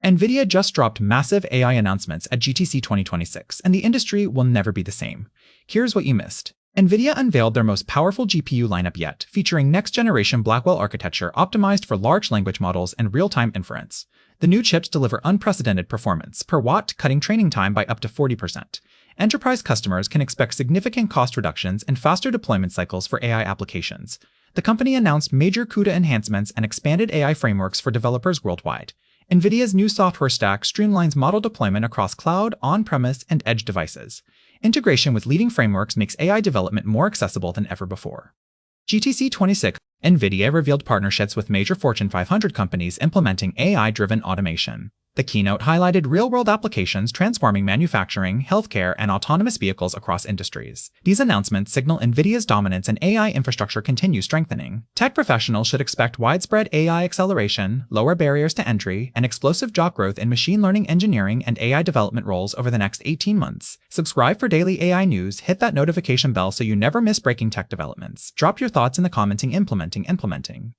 NVIDIA just dropped massive AI announcements at GTC 2026, and the industry will never be the same. Here's what you missed. NVIDIA unveiled their most powerful GPU lineup yet, featuring next-generation Blackwell architecture optimized for large language models and real-time inference. The new chips deliver unprecedented performance per watt, cutting training time by up to 40%. Enterprise customers can expect significant cost reductions and faster deployment cycles for AI applications. The company announced major CUDA enhancements and expanded AI frameworks for developers worldwide. NVIDIA's new software stack streamlines model deployment across cloud, on-premise, and edge devices. Integration with leading frameworks makes AI development more accessible than ever before. GTC 26, NVIDIA revealed partnerships with major Fortune 500 companies implementing AI-driven automation. The keynote highlighted real-world applications transforming manufacturing, healthcare, and autonomous vehicles across industries. These announcements signal NVIDIA's dominance in AI infrastructure continues strengthening. Tech professionals should expect widespread AI acceleration, lower barriers to entry, and explosive job growth in machine learning engineering and AI development roles over the next 18 months. Subscribe for daily AI news, hit that notification bell so you never miss breaking tech developments. Drop your thoughts in the commenting implementing.